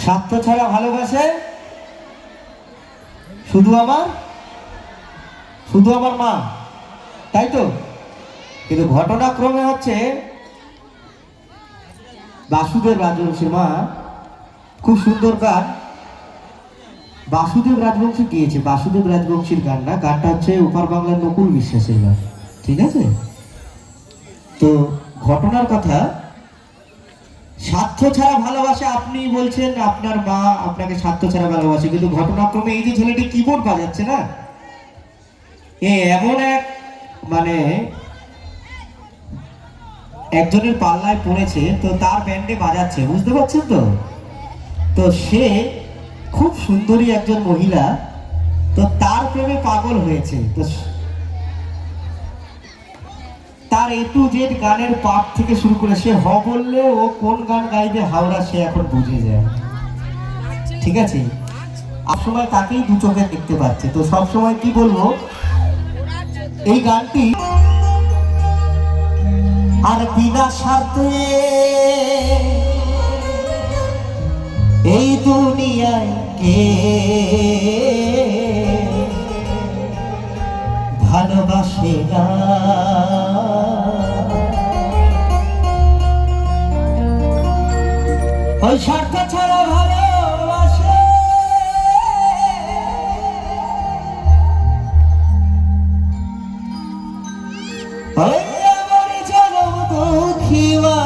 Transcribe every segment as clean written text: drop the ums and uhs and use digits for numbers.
স্বার্থ ছাড়া ভালোবাসে শুধু আমার মা, তাই তো? কিন্তু ঘটনাক্রমে হচ্ছে বাসুদেব রাজবংশীর মা খুব সুন্দর গান বাসুদেব রাজবংশী গিয়েছে, বাসুদেব রাজবংশীর গান না, গানটা হচ্ছে ওপার বাংলার নকুল বিশ্বাসের গান, ঠিক আছে? তো ঘটনার কথা, স্বার্থ ছাড়া ভালোবাসে, আপনি বলছেন আপনার মা আপনাকে স্বার্থ ছাড়া ভালোবাসে, কিন্তু ঘটনাক্রমে এই যে ছেলেটি কিবোর্ড বাজাচ্ছে না, এ এমন এক মানে একজনের পাল্লায় পড়েছে, তো তার ব্যান্ডে বাজাচ্ছে, বুঝতে পারছেন তো? তো সে খুব সুন্দরী একজন মহিলা, তো তার প্রেমে পাগল হয়েছে। তো তার এ টু জেড গানের পাঠ থেকে শুরু করে সে হ বললে ও কোন গান গাইবে হাওড়া সে এখন বুঝে যায়, ঠিক আছে? সব সময় তাকেই দু চোখে দেখতে পাচ্ছে। তো সব সময় কি বলবো, এই গানটি আর বিনা স্বার্থে এই দুনিয়ায় কে ভালোবাসে না, ওই স্বার্থ ছাড়া ভালোবাসে ওই আমার জনম দুঃখীবা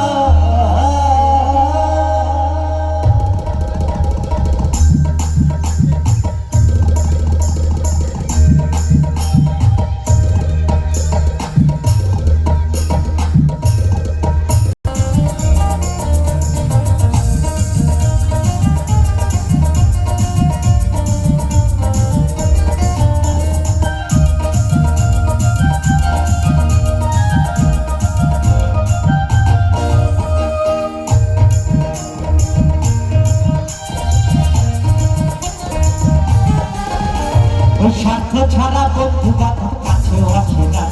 স্বার্থ ছাড়া বন্ধু বান্ধব কাছেও আসে না,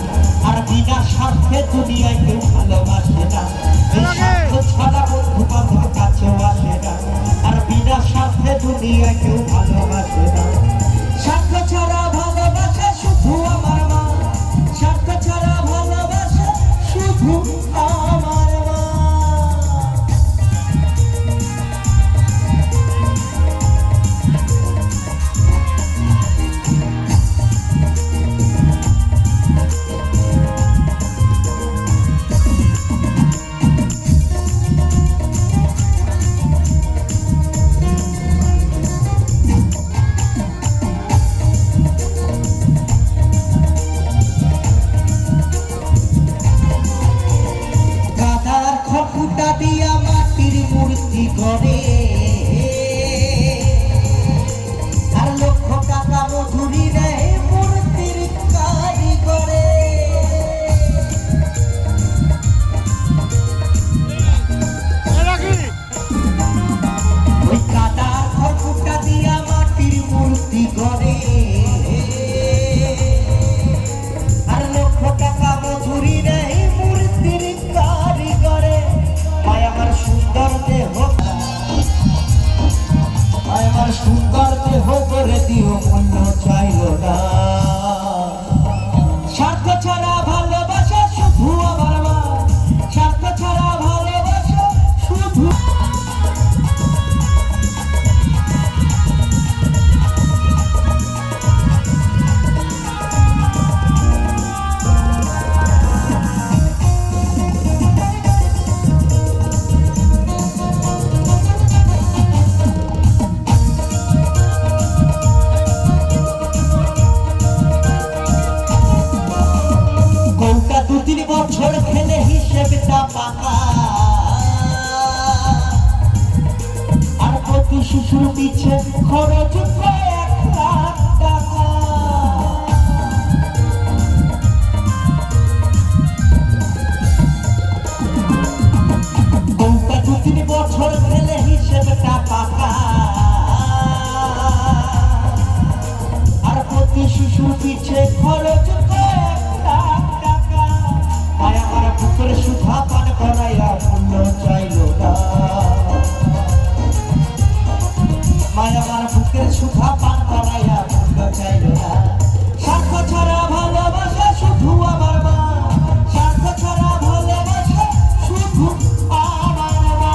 আর বিনা স্বার্থে দুনিয়ায় কেউ ভালোবাসে না। স্বার্থ ছাড়া বন্ধু বান্ধব কাছেও আসে না, আর বিনা স্বার্থে দুনিয়ায় কেউ ভালোবাসে না। স্বার্থ ছাড়া ভালোবাসে শুধু আমার মা, স্বার্থ ছাড়া ভালোবাসে শুধু আমার মা। খড়কুটা দিয়া মাটির মূর্তি করে, আর লক্ষ টাকা মজুরি নেয় মূর্তির কারিগরে। ওই কাদার খড়কুটা দিয়া মাটির মূর্তি করে, আর লক্ষ টাকা মজুরি নেয় মূর্তির কারিগরে। আমার সুন্দর দেহ করে দিও মূল্য চাইল না। স্বার্থ ছাড়া ভালোবাসা শুধু আমার মা, স্বার্থ ছাড়া ভালোবাসা শুধু। তিন বছর খেলে হিসেবটা পাকা, আর প্রতি শিশুর পিছে খরচ 1 লাখ টাকা। বউটা 2-3 বছর খেলে হিসেবটা পাকা, আর প্রতি শিশুর পিছে খরচ 1 লাখ টাকা। আমার পুকুরে সুধা পান করাইয়া মূল্য চাইল না। সুধা পান করাইয়া মূল্য চাইল না স্বার্থ ছাড়া ভালোবাসা শুধু আমার মা স্বার্থ ছাড়া ভালোবাসা শুধু আমার মা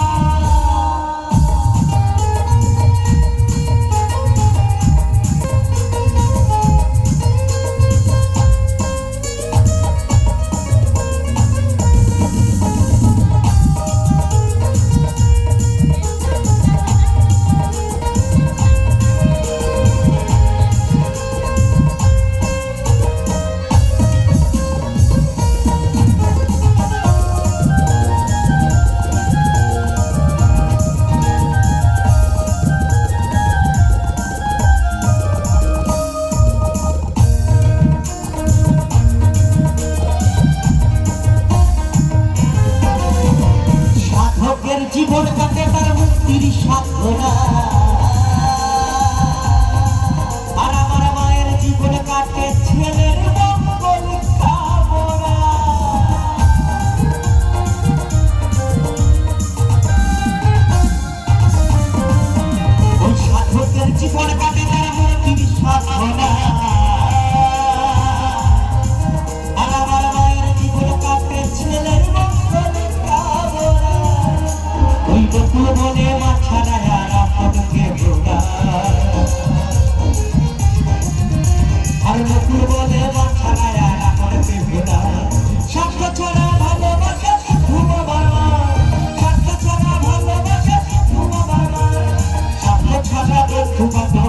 জীবন কাটে তার মুক্তির সাধনা আর আমার মায়ের জীবন কাটে ছেলের মঙ্গল কামনা ওই সাধকের জীবন কাটে তার মুক্তির সাধনা আর আমার মায়ের জীবন কাটে ছেলের মঙ্গল কামনা ওই বকুল বনে মাছারা আর আপনকে ভোলা আর বকুল বনে মাছারা আর আপনকে ভোলা স্বার্থ ছাড়া ভালোবাসা শুধু আমার মা স্বার্থ ছাড়া ভালোবাসা শুধু আমার মা স্বার্থ ছাড়া বন্ধু বান্ধব